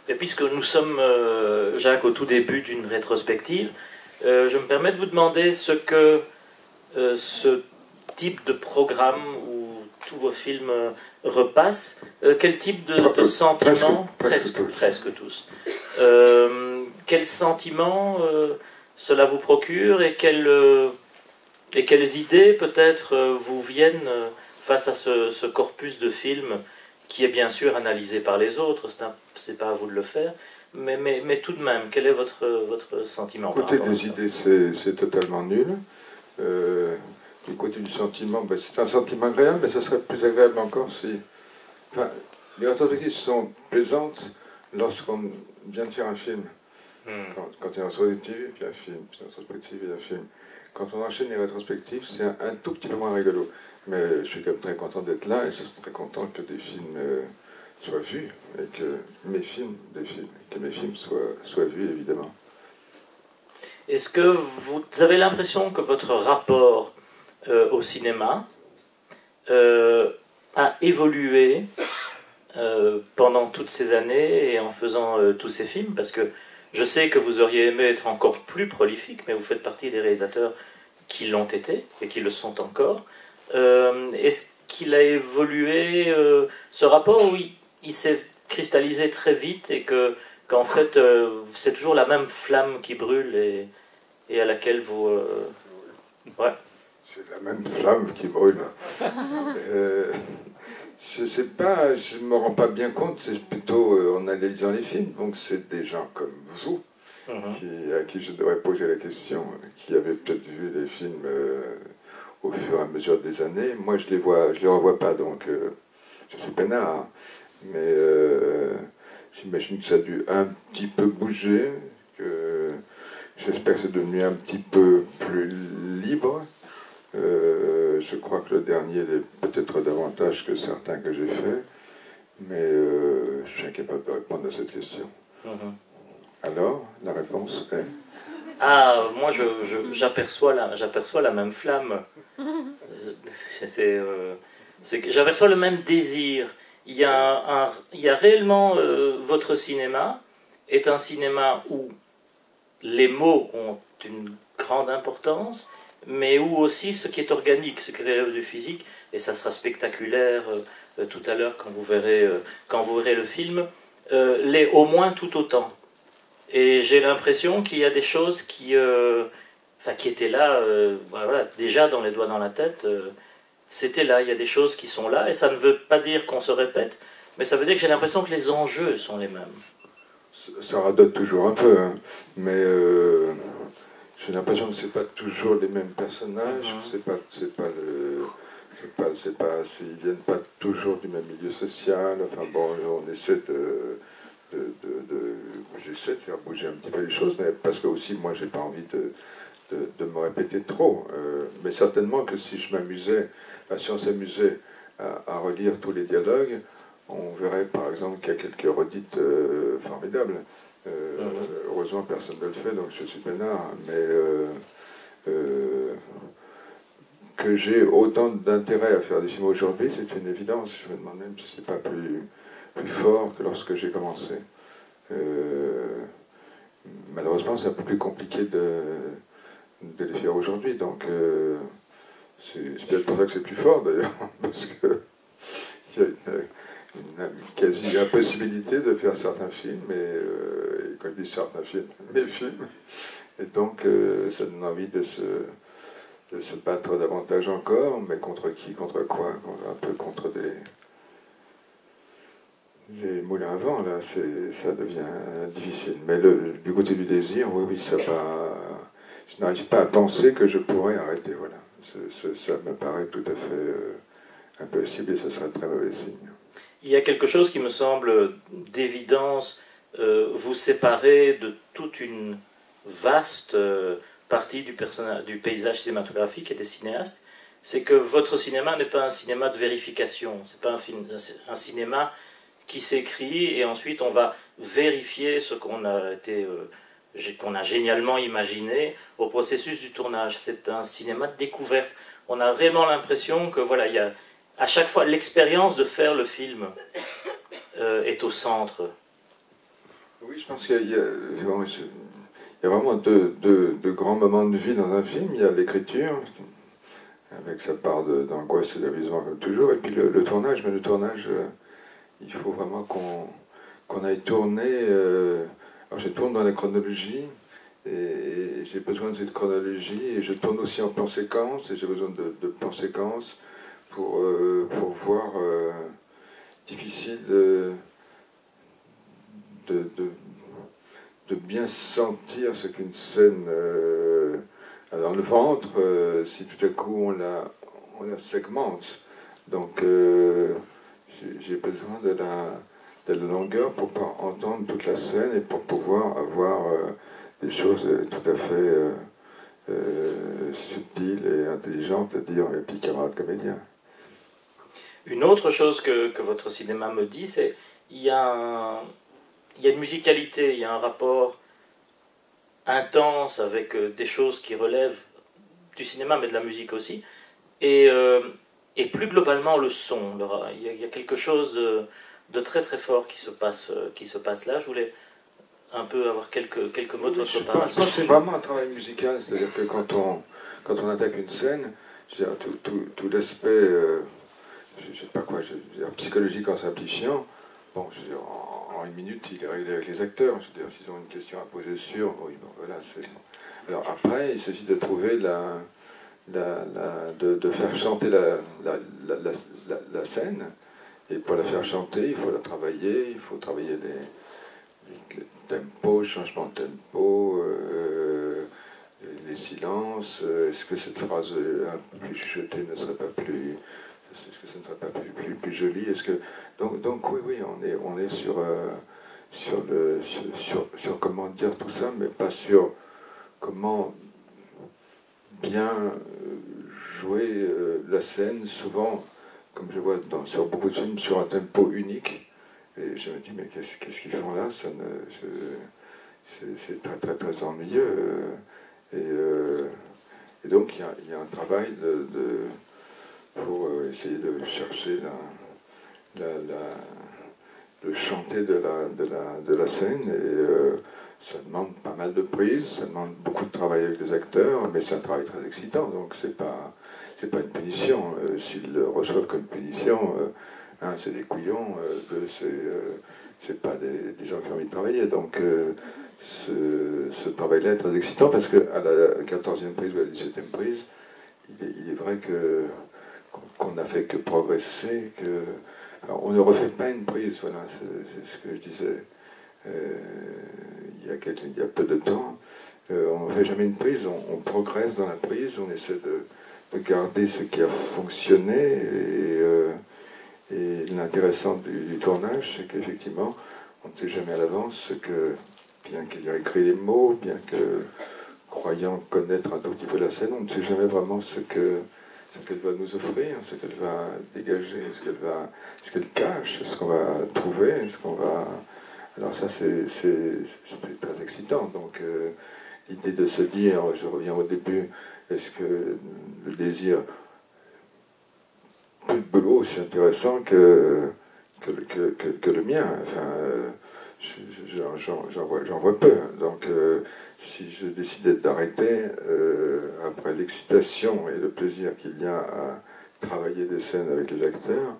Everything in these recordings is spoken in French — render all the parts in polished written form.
Et puisque nous sommes, Jacques, au tout début d'une rétrospective, je me permets de vous demander ce que ce type de programme où tous vos films repassent, quel type de sentiments, presque tous, quels sentiments cela vous procure et quelles idées peut-être vous viennent face à ce corpus de films qui est bien sûr analysé par les autres, c'est pas à vous de le faire, mais tout de même, quel est votre sentiment? Côté des idées, c'est totalement nul. Du côté du sentiment, ben, c'est un sentiment agréable, mais ça serait plus agréable encore si... Enfin, les rétrospectives sont plaisantes lorsqu'on vient de faire un film. Quand il y a une rétrospective, puis un film, puis une rétrospective et un film. Quand on enchaîne les rétrospectives, c'est un tout petit peu moins rigolo. Mais je suis quand même très content d'être là et je suis très content que des films soient vus et que mes films soient vus, évidemment. Est-ce que vous avez l'impression que votre rapport au cinéma a évolué pendant toutes ces années et en faisant tous ces films? Parce que je sais que vous auriez aimé être encore plus prolifique, mais vous faites partie des réalisateurs qui l'ont été et qui le sont encore. Est-ce qu'il a évolué ce rapport, où il s'est cristallisé très vite et qu'en fait c'est toujours la même flamme qui brûle et à laquelle vous... Ouais. C'est la même flamme qui brûle. Je me rends pas bien compte, c'est plutôt en analysant les films, donc c'est des gens comme vous à qui je devrais poser la question, qui avaient peut-être vu les films au fur et à mesure des années. Moi je les revois pas, donc je suis peinard, mais j'imagine que ça a dû un petit peu bouger, que j'espère que c'est devenu un petit peu plus libre. Je crois que le dernier l'est peut-être davantage que certains que j'ai faits, mais je suis incapable de répondre à cette question. Alors, la réponse est... Ah, moi j'aperçois la même flamme. J'aperçois le même désir. Il y a réellement... votre cinéma est un cinéma où les mots ont une grande importance, mais où aussi ce qui est organique, ce qui relève du physique, et ça sera spectaculaire tout à l'heure quand vous verrez le film, l'est au moins tout autant. Et j'ai l'impression qu'il y a des choses qui étaient là, voilà, déjà dans les doigts dans la tête, c'était là, il y a des choses qui sont là, et ça ne veut pas dire qu'on se répète, mais ça veut dire que j'ai l'impression que les enjeux sont les mêmes. Ça radote toujours un peu, hein, mais j'ai l'impression que c'est pas toujours les mêmes personnages, ils viennent pas toujours du même milieu social. Enfin bon, on essaie j'essaie de faire bouger un petit peu les choses, mais parce que aussi moi j'ai pas envie de me répéter trop. Mais certainement que si on s'amusait à relire tous les dialogues, on verrait par exemple qu'il y a quelques redites formidables. Heureusement personne ne le fait, donc je suis peinard, mais que j'ai autant d'intérêt à faire des films aujourd'hui, c'est une évidence. Je me demande même si c'est pas plus fort que lorsque j'ai commencé. Malheureusement, c'est un peu plus compliqué de les faire aujourd'hui, donc c'est peut-être pour ça que c'est plus fort d'ailleurs, parce que il y a une quasi impossibilité de faire certains films, et quand je dis certains films, mes films, et donc ça donne envie de se battre davantage encore, mais contre qui, contre quoi, un peu contre des moulins à vent, là, ça devient difficile. Mais du côté du désir, oui, ça va. Je n'arrive pas à penser que je pourrais arrêter, voilà. Ça me paraît tout à fait impossible et ça serait un très mauvais signe. Il y a quelque chose qui me semble d'évidence, vous séparer de toute une vaste partie du paysage cinématographique et des cinéastes, c'est que votre cinéma n'est pas un cinéma de vérification, c'est pas un cinéma qui s'écrit et ensuite on va vérifier ce qu'on a génialement imaginé au processus du tournage. C'est un cinéma de découverte. On a vraiment l'impression que voilà, il y a à chaque fois l'expérience de faire le film est au centre. Oui, je pense qu'il y a vraiment deux grands moments de vie dans un film. Il y a l'écriture, avec sa part d'angoisse et d'amusement comme toujours, et puis le tournage. Mais le tournage, il faut vraiment qu'on aille tourner. Alors je tourne dans la chronologie, et j'ai besoin de cette chronologie, et je tourne aussi en plan séquence, et j'ai besoin de plan séquence pour voir. Difficile de bien sentir ce qu'une scène a dans le ventre si tout à coup on la segmente. Donc j'ai besoin de la longueur pour pouvoir entendre toute la scène et pour pouvoir avoir des choses tout à fait subtiles et intelligentes à dire mes petits camarades comédiens. Une autre chose que votre cinéma me dit, c'est qu'il y a une musicalité, il y a un rapport intense avec des choses qui relèvent du cinéma, mais de la musique aussi. Et plus globalement, le son. Il y a quelque chose de très très fort qui se passe là. Je voulais un peu avoir quelques mots de votre part. Je pense que c'est vraiment un travail musical, c'est-à-dire que quand on attaque une scène, tout l'aspect, je ne sais pas quoi, psychologique en simplifiant, bon, je veux dire, en une minute, il est réglé avec les acteurs. Je veux dire, s'ils ont une question à poser sur, oui, bon, voilà, c'est... Alors après, il s'agit de trouver de faire chanter la scène, et pour la faire chanter, il faut la travailler, il faut travailler les tempos, changement de tempo, les silences. Est-ce que cette phrase un peu plus chuchotée ne serait pas plus... Est-ce que ça ne serait pas plus joli? Est-ce que donc oui, on est sur comment dire tout ça, mais pas sur comment bien jouer la scène. Souvent, comme je vois sur beaucoup de films, sur un tempo unique, et je me dis mais qu'est-ce qu'ils font là? C'est très très très ennuyeux. Et donc il y a un travail pour essayer de chercher le chanter de la scène, et ça demande pas mal de prises, ça demande beaucoup de travail avec les acteurs, mais c'est un travail très excitant, donc c'est pas une punition. S'ils le reçoivent comme punition, c'est des couillons, c'est pas des gens qui ont envie de travailler. Donc ce travail-là est très excitant, parce qu'à la 14e prise ou à la 17e prise, il est vrai qu'on n'a fait que progresser, alors, on ne refait pas une prise, voilà, c'est ce que je disais il y a peu de temps. On ne fait jamais une prise, on progresse dans la prise, on essaie de garder ce qui a fonctionné, et l'intéressant du tournage, c'est qu'effectivement, on ne sait jamais à l'avance ce que, bien qu'ayant écrit les mots, bien que croyant connaître un tout petit peu la scène, on ne sait jamais vraiment ce qu'elle va nous offrir, ce qu'elle va dégager, ce qu'elle cache, ce qu'on va trouver, ce qu'on va... Alors ça, c'est très excitant. Donc l'idée de se dire, je reviens au début, est-ce que le désir, plus de boulot aussi intéressant que le mien. Enfin, j'en vois peu. Donc si je décidais d'arrêter, après l'excitation et le plaisir qu'il y a à travailler des scènes avec les acteurs,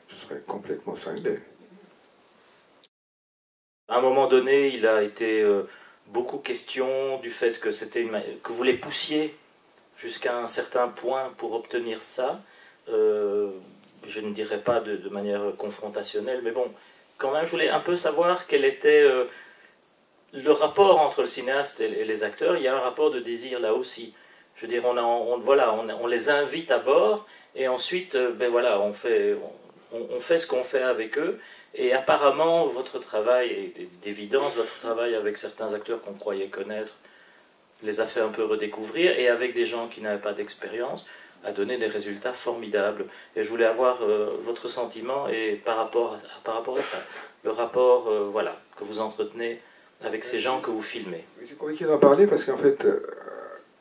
je serais complètement cinglé. À un moment donné, il a été beaucoup question du fait que que vous les poussiez jusqu'à un certain point pour obtenir ça. Je ne dirais pas de manière confrontationnelle, mais bon, quand même, je voulais un peu savoir quel était le rapport entre le cinéaste et les acteurs. Il y a un rapport de désir là aussi. Je veux dire, on les invite à bord, et ensuite, ben voilà, on fait ce qu'on fait avec eux. Et apparemment, votre travail, et d'évidence, votre travail avec certains acteurs qu'on croyait connaître, les a fait un peu redécouvrir, et avec des gens qui n'avaient pas d'expérience, a donné des résultats formidables. Et je voulais avoir votre sentiment et par rapport à ça, le rapport voilà, que vous entretenez avec ces gens que vous filmez. C'est compliqué d'en parler, parce qu'en fait,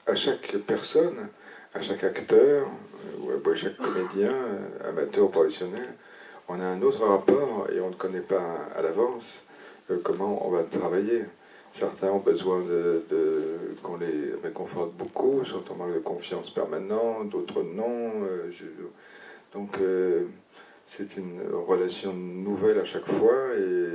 à chaque personne, à chaque acteur, ou à chaque comédien, amateur ou professionnel, on a un autre rapport, et on ne connaît pas à l'avance. comment on va travailler. Certains ont besoin qu'on les réconforte beaucoup, sont en manque de confiance permanente, d'autres non. Donc c'est une relation nouvelle à chaque fois, et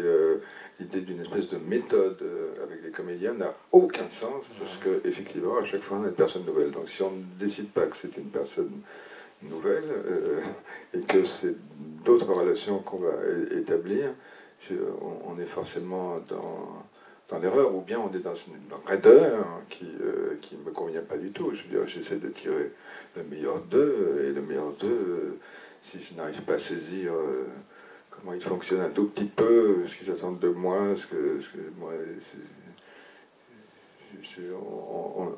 l'idée d'une espèce de méthode avec les comédiens n'a aucun sens, parce qu'effectivement, à chaque fois, on a une personne nouvelle. Donc si on ne décide pas que c'est une personne nouvelle, et que c'est d'autres relations qu'on va établir, on est forcément dans l'erreur, ou bien on est dans une raideur qui ne me convient pas du tout. Je veux dire, j'essaie de tirer le meilleur d'eux, et le meilleur d'eux, si je n'arrive pas à saisir comment ils fonctionnent un tout petit peu, ce qu'ils attendent de moi, moi,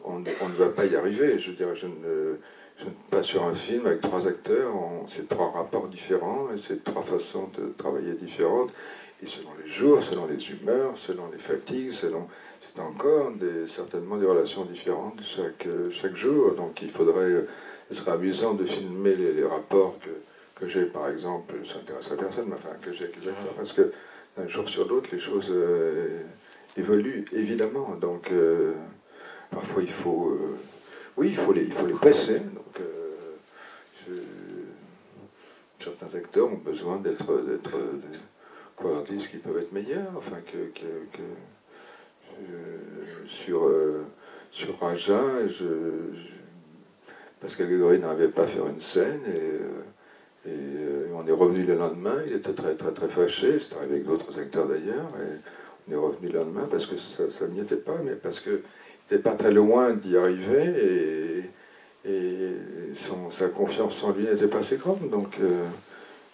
on ne va pas y arriver. Je veux dire, je ne pas sur un film avec 3 acteurs, c'est 3 rapports différents, et c'est 3 façons de travailler différentes, et selon les jours, selon les humeurs, selon les fatigues, c'est encore certainement des relations différentes chaque jour. Donc il faudrait, ce serait amusant de filmer les rapports que j'ai, par exemple, ça n'intéresserait personne, mais enfin que j'ai avec les acteurs, parce que d'un jour sur l'autre, les choses évoluent, évidemment. Donc parfois il faut... oui, il faut les presser. Donc, certains acteurs ont besoin d'être qu'on leur dise qu'ils peuvent être meilleurs. Enfin, sur Raja, Pascal Grégory n'arrivait pas à faire une scène, et on est revenu le lendemain. Il était très très très fâché. C'est arrivé avec d'autres acteurs d'ailleurs. Et on est revenu le lendemain parce que ça n'y était pas, mais parce que n'était pas très loin d'y arriver, et sa confiance en lui n'était pas assez grande. Donc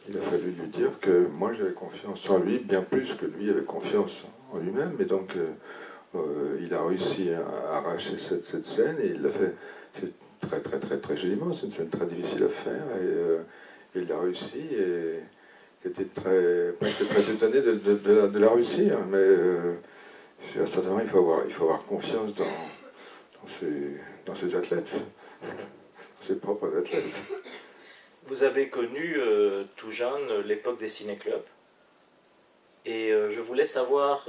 il a fallu lui dire que moi j'avais confiance en lui bien plus que lui avait confiance en lui-même. Et donc il a réussi à arracher cette scène, et il l'a fait très très très très joliment. C'est une scène très difficile à faire, et il l'a réussi, et j'étais très étonné de la réussir. Mais certainement, il faut avoir confiance dans ses athlètes, dans ses propres athlètes. Vous avez connu tout jeune l'époque des ciné-clubs, et je voulais savoir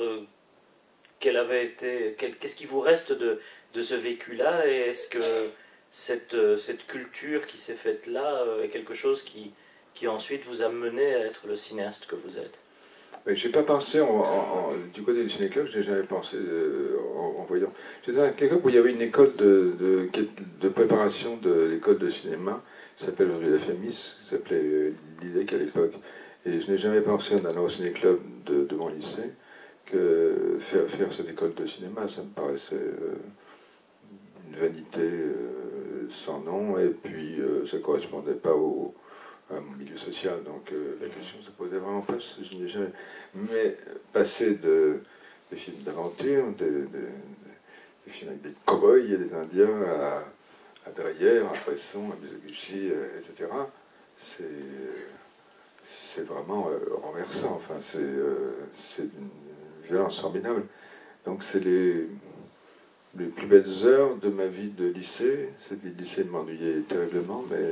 qu'est-ce qui vous reste de ce vécu-là, et est-ce que cette culture qui s'est faite là est quelque chose qui ensuite vous a mené à être le cinéaste que vous êtes? Je n'ai pas pensé, du côté du ciné-club, je n'ai jamais pensé en voyant. J'étais dans un club où il y avait une école de préparation de l'école de cinéma, qui s'appelle aujourd'hui la FEMIS, qui s'appelait l'IDEC à l'époque. Et je n'ai jamais pensé en allant au ciné-club de mon lycée que faire cette école de cinéma, ça me paraissait une vanité sans nom, et puis ça ne correspondait pas à mon milieu social, donc la question ne se posait vraiment pas. Je n'ai jamais... Mais passer des films d'aventure, des films avec des cow-boys et des Indiens à Derrière, à Bresson, à Mizoguchi, etc., c'est vraiment renversant. Enfin, c'est d'une violence formidable. Donc c'est les plus belles heures de ma vie de lycée. Le lycée m'ennuyait terriblement, mais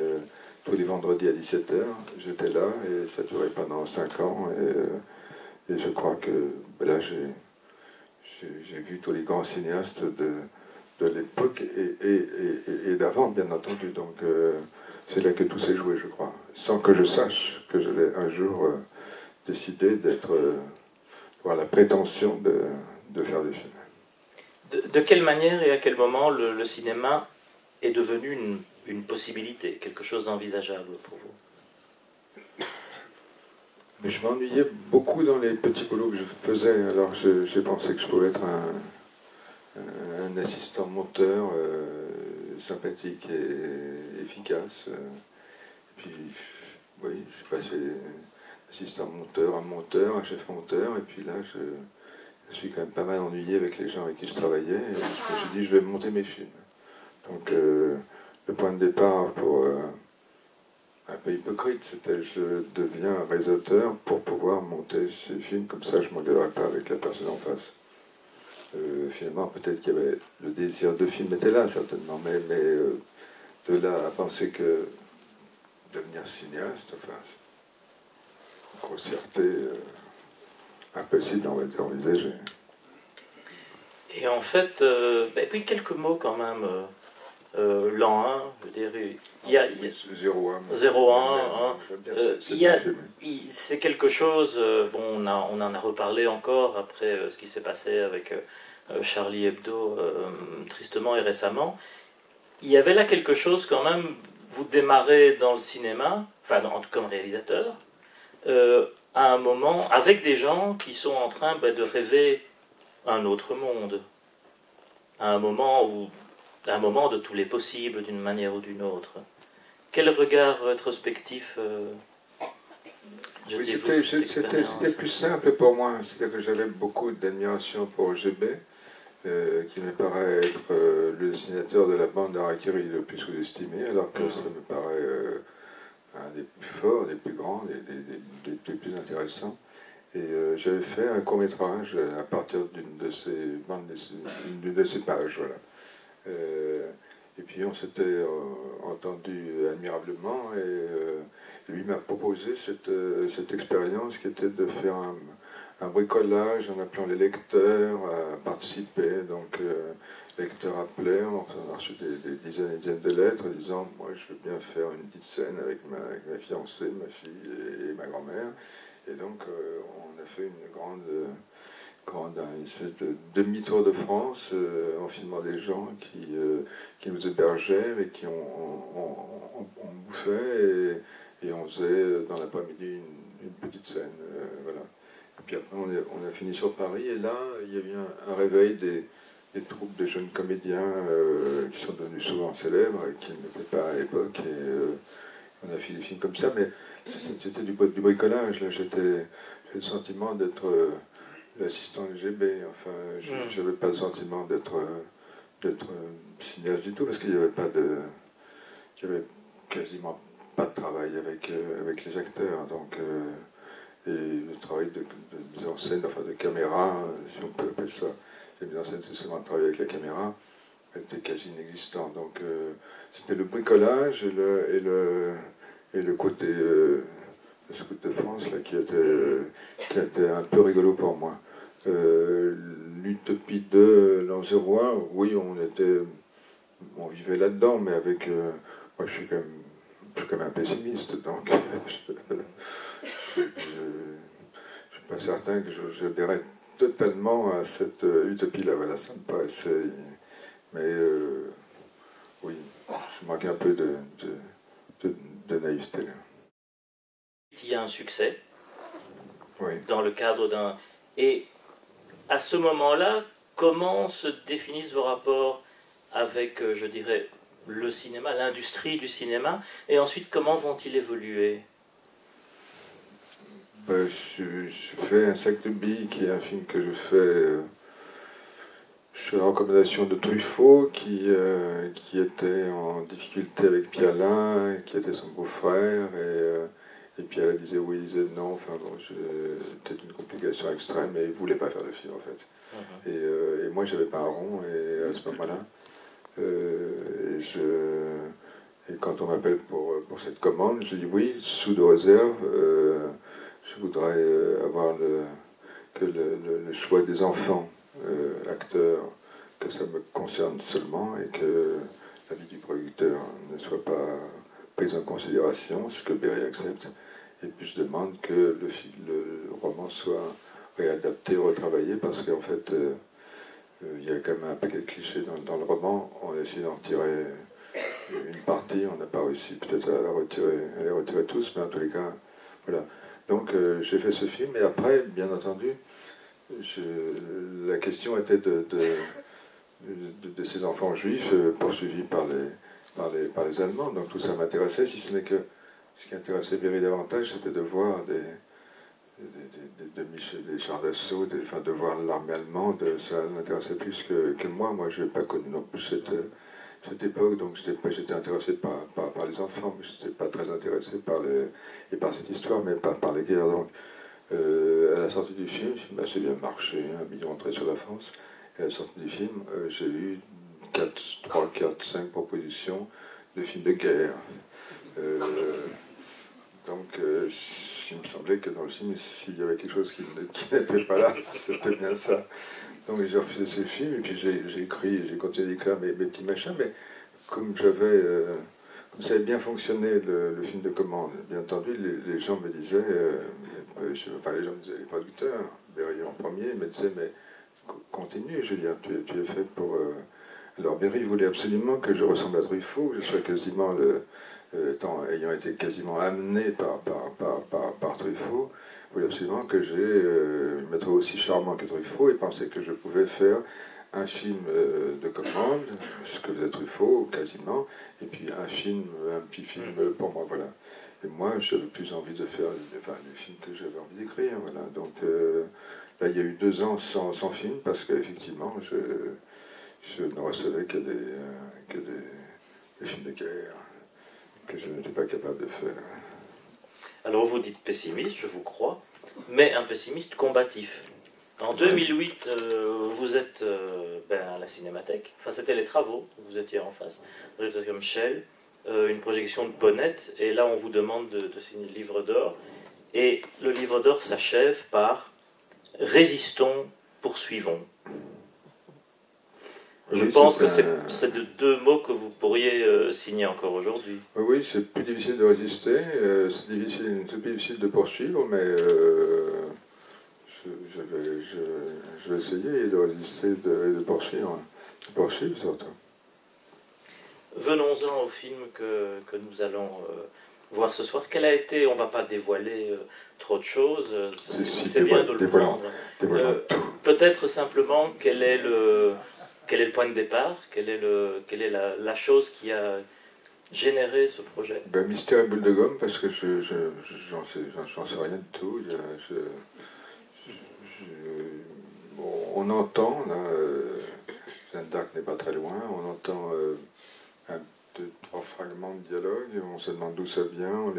tous les vendredis à 17h, j'étais là, et ça durait pendant 5 ans. Et je crois que là, j'ai vu tous les grands cinéastes de l'époque et d'avant, bien entendu. Donc c'est là que tout s'est joué, je crois. Sans que je sache que j'allais un jour décider avoir la prétention de faire des films. De quelle manière et à quel moment le cinéma est devenu une possibilité, quelque chose d'envisageable pour vous? Mais je m'ennuyais beaucoup dans les petits boulots que je faisais. Alors j'ai pensé que je pouvais être un assistant monteur sympathique et efficace. Puis oui, je suis passé assistant monteur, un chef monteur, et puis là je suis quand même pas mal ennuyé avec les gens avec qui je travaillais, et je me suis dit je vais monter mes films. Donc le point de départ pour un peu hypocrite, c'était je deviens un réalisateur pour pouvoir monter ces films, comme ça je ne m'engueulerais pas avec la personne en face. Finalement, peut-être qu'il y avait le désir de film était là, certainement, mais de là à penser que devenir cinéaste, enfin, une grossièreté impossible d'envisager. Et en fait, puis quelques mots quand même. L'an 1, je veux dire, il y a 0-1, c'est quelque chose, bon, on en a reparlé encore après ce qui s'est passé avec Charlie Hebdo, tristement et récemment. Il y avait là quelque chose quand même, vous démarrez dans le cinéma, enfin en tout cas comme réalisateur, à un moment, avec des gens qui sont en train de rêver un autre monde, à un moment de tous les possibles d'une manière ou d'une autre. Quel regard rétrospectif c'était plus simple pour moi, c'est-à-dire que j'avais beaucoup d'admiration pour GB, qui me paraît être le dessinateur de la bande d'Harakiri le plus sous-estimé, alors que ça me paraît un des plus forts, des plus grands, des plus intéressants. Et j'avais fait un court-métrage à partir d'une de ces pages, voilà. Et puis on s'était entendu admirablement, et lui m'a proposé cette expérience qui était de faire un bricolage en appelant les lecteurs à participer. Donc les lecteurs appelaient, on a reçu des dizaines et des dizaines de lettres disant « Moi je veux bien faire une petite scène avec ma fiancée, ma fille et ma grand-mère ». Et donc on a fait une espèce de demi-tour de France en filmant des gens qui nous hébergeaient et qui on bouffait et on faisait dans l'après-midi une petite scène. Voilà. Et puis après on a fini sur Paris et là il y a eu un réveil des troupes de jeunes comédiens qui sont devenus souvent célèbres et qui n'étaient pas à l'époque. Et on a fait des films comme ça, mais c'était du bricolage. Là, j'avais le sentiment d'être l'assistant LGB. Enfin, je n'avais pas le sentiment d'être cinéaste du tout, parce qu'il n'y avait quasiment pas de travail avec les acteurs. Donc, et le travail de mise en scène, enfin de caméra, si on peut appeler ça, la mise en scène, c'est seulement le travail avec la caméra, était quasi inexistant. Donc, c'était le bricolage et le côté le Scout de France là, qui était un peu rigolo pour moi. L'Utopie de l'an 01, oui, on vivait là-dedans, mais avec moi je suis quand même un pessimiste, donc je ne suis pas certain que j'adhérais totalement à cette utopie-là. Voilà, ça me paraissait, mais oui, je manquais un peu de naïveté là. Il y a un succès, oui, dans le cadre d'un... Et à ce moment-là, comment se définissent vos rapports avec, je dirais, le cinéma, l'industrie du cinéma, et ensuite comment vont-ils évoluer? Je fais Un sac de billes, qui est un film que je fais sur la recommandation de Truffaut, qui était en difficulté avec Pialin, qui était son beau-frère, et Pialin disait oui, il disait non, enfin bon, c'était une complication extrême, et il ne voulait pas faire le film en fait. Et moi j'avais pas un rond, et à ce moment-là, et quand on m'appelle pour cette commande, je dis oui, sous de réserve, je voudrais avoir le choix des enfants acteurs, que ça me concerne seulement et que l'avis du producteur ne soit pas pris en considération, ce que Berry accepte. Et puis je demande que le roman soit réadapté, retravaillé, parce qu'en fait, il y a quand même un paquet de clichés dans le roman. On essaie d'en retirer une partie, on n'a pas réussi peut-être à les retirer tous, mais en tous les cas, voilà. Donc j'ai fait ce film, et après, bien entendu, la question était de ces enfants juifs poursuivis par les Allemands. Donc tout ça m'intéressait, si ce n'est que ce qui intéressait Berry davantage, c'était de voir des chars d'assaut, de voir l'armée allemande. Ça m'intéressait plus que moi. Moi, je n'ai pas connu non plus cette époque, donc j'étais intéressé par les enfants, mais je n'étais pas très intéressé par cette histoire, mais par les guerres. Donc, à la sortie du film, le film a assez bien marché, 1 million d'entrées sur la France. Et à la sortie du film, j'ai eu 3, 4, 5 propositions de films de guerre. Donc, il me semblait que dans le film, s'il y avait quelque chose qui n'était pas là, c'était bien ça. Donc j'ai refusé ce film, et puis j'ai continué d'écrire mes petits machins, mais comme comme ça avait bien fonctionné le film de commande, bien entendu, les gens me disaient, enfin les gens me disaient, les producteurs, Berry en premier, me disaient, mais continue, je veux dire, tu es fait pour... Alors Berry voulait absolument que je ressemble à Truffaut, que je sois quasiment, ayant été quasiment amené par Truffaut, voulait absolument que je me trouve aussi charmant que Truffaut, et pensait que je pouvais faire un film de commande, ce que faisait Truffaut, quasiment, et puis un petit film pour moi, voilà. Et moi, j'avais plus envie de faire les films que j'avais envie d'écrire, voilà. Donc là, il y a eu 2 ans sans film, parce qu'effectivement, je ne recevais que des films de guerre, que je n'étais pas capable de faire. Alors vous dites pessimiste, je vous crois, mais un pessimiste combatif. En 2008, vous êtes à la Cinémathèque, enfin c'était les travaux, vous étiez en face, vous êtes comme Shell, une projection de Ponette, et là on vous demande de signer le livre d'or, et le livre d'or s'achève par « Résistons, poursuivons ». Je pense que c'est de 2 mots que vous pourriez signer encore aujourd'hui. Oui, c'est plus difficile de résister, c'est plus difficile de poursuivre, mais je vais essayer de résister et de poursuivre surtout. Venons-en au film que nous allons voir ce soir. Quel a été, on ne va pas dévoiler trop de choses, c'est bien de le prendre. Peut-être simplement quel est le point de départ, quelle est la chose qui a généré ce projet. Mystère et boule de gomme, parce que j'en sais rien du tout. On entend, là, Jeanne d'Arc n'est pas très loin, on entend 1, 2, 3 fragments de dialogue, on se demande d'où ça vient,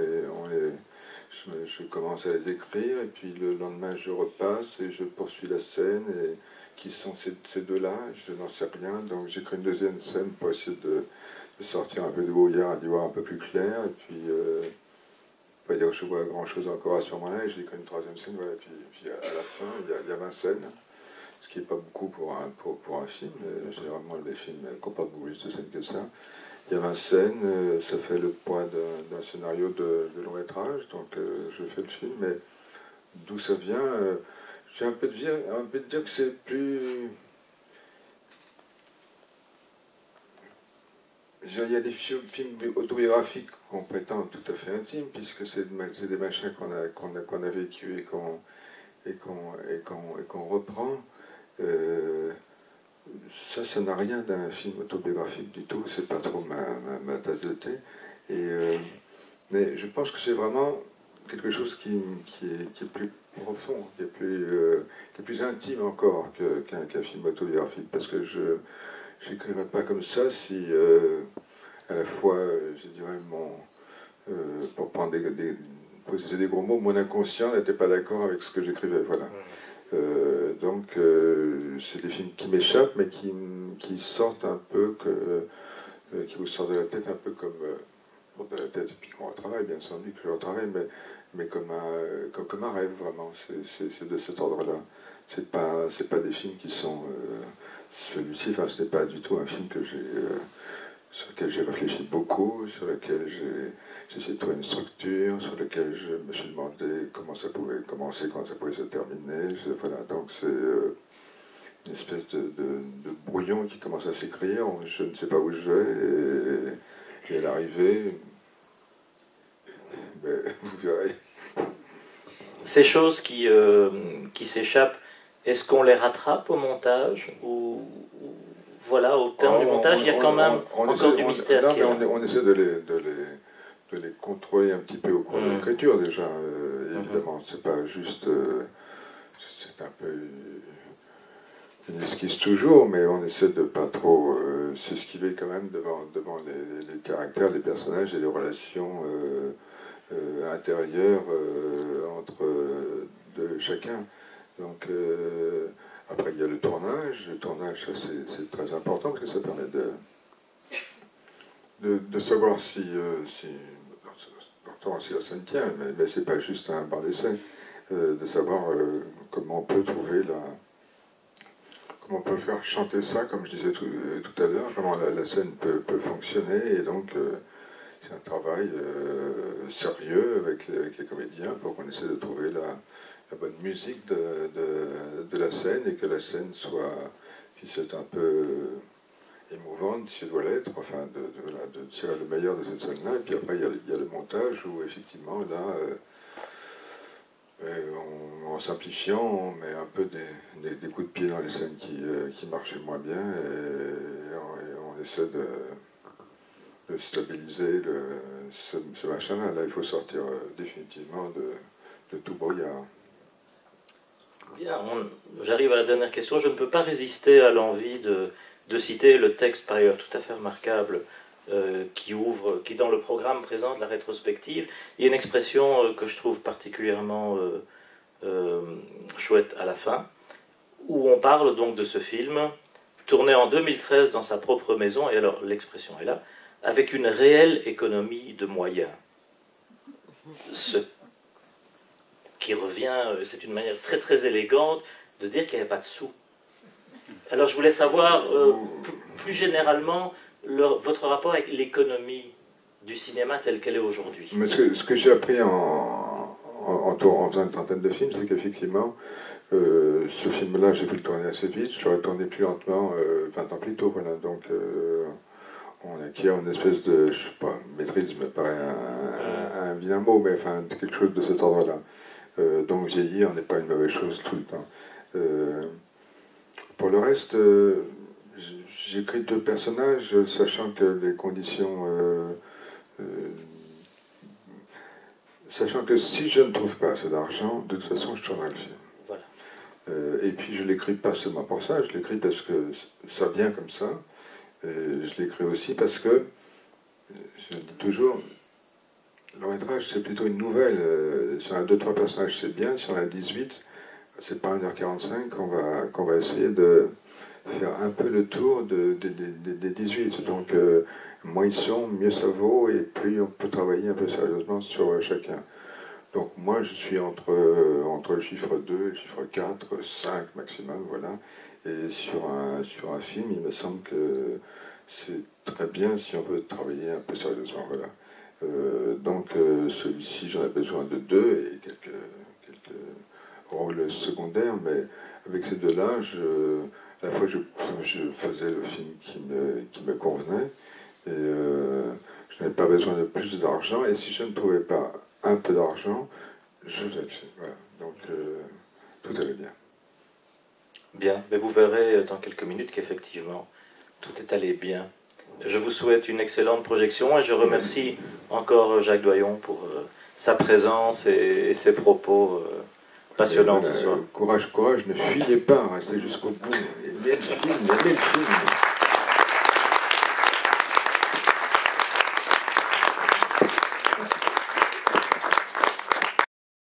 je commence à les écrire, et puis le lendemain je repasse et je poursuis la scène, et qui sont ces 2-là, je n'en sais rien, donc j'écris une 2e scène pour essayer de sortir un peu de brouillard, d'y voir un peu plus clair, et puis pas dire que je vois grand chose encore à ce moment-là, et j'écris une 3e scène, voilà, et puis à la fin, il y a 20 scènes, ce qui n'est pas beaucoup pour un film, généralement les films comportent beaucoup plus de scènes que ça. Il y a 20 scènes, ça fait le poids d'un scénario de long métrage, donc je fais le film, mais d'où ça vient, j'ai un peu de dire que c'est plus... Il y a des films autobiographiques qu'on prétend tout à fait intimes, puisque c'est des machins qu'on a vécu et qu'on reprend. Ça n'a rien d'un film autobiographique du tout, c'est pas trop ma tasse de thé. Mais je pense que c'est vraiment quelque chose qui est plus profond, qui est plus intime encore qu'un film autobiographique, parce que je n'écrirais pas comme ça si à la fois, je dirais, pour prendre pour utiliser des gros mots, mon inconscient n'était pas d'accord avec ce que j'écrivais, voilà. Donc c'est des films qui m'échappent, mais qui sortent un peu, qui vous sortent de la tête un peu comme de la tête, et puis qu'on retravaille, bien entendu que je retravaille, mais comme un rêve, vraiment. C'est de cet ordre-là. C'est pas des films qui sont... celui-ci, enfin, ce n'est pas du tout un film sur lequel j'ai réfléchi beaucoup, sur lequel j'ai essayé de trouver une structure, sur lequel je me suis demandé comment ça pouvait commencer, comment ça pouvait se terminer. Voilà, donc c'est une espèce de brouillon qui commence à s'écrire. Je ne sais pas où je vais, et à l'arrivée, vous verrez. Ces choses qui s'échappent, est-ce qu'on les rattrape au montage ou voilà, au terme du montage, il y a quand même encore du mystère qui est là. On essaie de les contrôler un petit peu au cours de l'écriture déjà, évidemment. C'est pas juste... c'est un peu une esquisse toujours, mais on essaie de pas trop s'esquiver quand même devant les caractères, les personnages et les relations intérieures entre de chacun. Donc... après, il y a le tournage. Le tournage, c'est très important parce que ça permet de savoir si important si la scène tient, mais c'est pas juste un bar d'essai, de savoir comment on peut trouver comment on peut faire chanter ça, comme je disais tout à l'heure, comment la scène peut fonctionner, et donc c'est un travail sérieux avec les comédiens pour qu'on essaie de trouver la bonne musique de la scène, et que la scène puisse être un peu émouvante si elle doit l'être, enfin de tirer le meilleur de cette scène-là. Et puis après il y a le montage où effectivement là, en simplifiant, on met un peu des coups de pied dans les scènes qui marchaient moins bien, et on essaie de stabiliser ce machin-là. Là, il faut sortir définitivement de tout brouillard. Bien, j'arrive à la dernière question. Je ne peux pas résister à l'envie de citer le texte, par ailleurs tout à fait remarquable, qui dans le programme présente la rétrospective. Il y a une expression que je trouve particulièrement chouette à la fin, où on parle donc de ce film, tourné en 2013 dans sa propre maison, et alors l'expression est là, avec une réelle économie de moyens. Ce qui revient, c'est une manière très très élégante de dire qu'il n'y avait pas de sous. Alors je voulais savoir, plus généralement, votre rapport avec l'économie du cinéma telle qu'elle est aujourd'hui. Ce que j'ai appris en faisant une trentaine de films, c'est qu'effectivement, ce film-là, j'ai pu le tourner assez vite, je l'aurais tourné plus lentement, 20 ans plus tôt, voilà. Donc on acquiert une espèce de, je sais pas, maîtrise me paraît un vilain mot, mais enfin quelque chose de cet ordre-là. Donc vieillir n'est pas une mauvaise chose tout le temps. Pour le reste, j'écris 2 personnages, sachant que les conditions... sachant que si je ne trouve pas assez d'argent, de toute façon, je tournerai le film. Voilà. Et puis je l'écris pas seulement pour ça, je l'écris parce que ça vient comme ça. Et je l'écris aussi parce que, je le dis toujours, le métrage c'est plutôt une nouvelle. Si on a 2-3 personnages, c'est bien. Si on a 18, c'est pas 1h45 qu'on va essayer de faire un peu le tour des 18. Donc, moins ils sont, mieux ça vaut, et plus on peut travailler un peu sérieusement sur chacun. Donc, moi, je suis entre le chiffre 2 et le chiffre 4, 5 maximum, voilà. Et sur un film, il me semble que c'est très bien si on veut travailler un peu sérieusement, voilà. Donc, celui-ci, j'en ai besoin de 2 et quelques rôles secondaires, mais avec ces 2-là, à la fois je faisais le film qui me convenait, et je n'avais pas besoin de plus d'argent, et si je ne trouvais pas un peu d'argent, je faisais le film. Voilà. Donc tout allait bien. Bien, mais vous verrez dans quelques minutes qu'effectivement, tout est allé bien. Je vous souhaite une excellente projection, et je remercie encore Jacques Doyon pour sa présence et ses propos passionnants ce soir. Courage, courage, ne fuyez pas, restez jusqu'au bout. Aimez le film, aimez le film.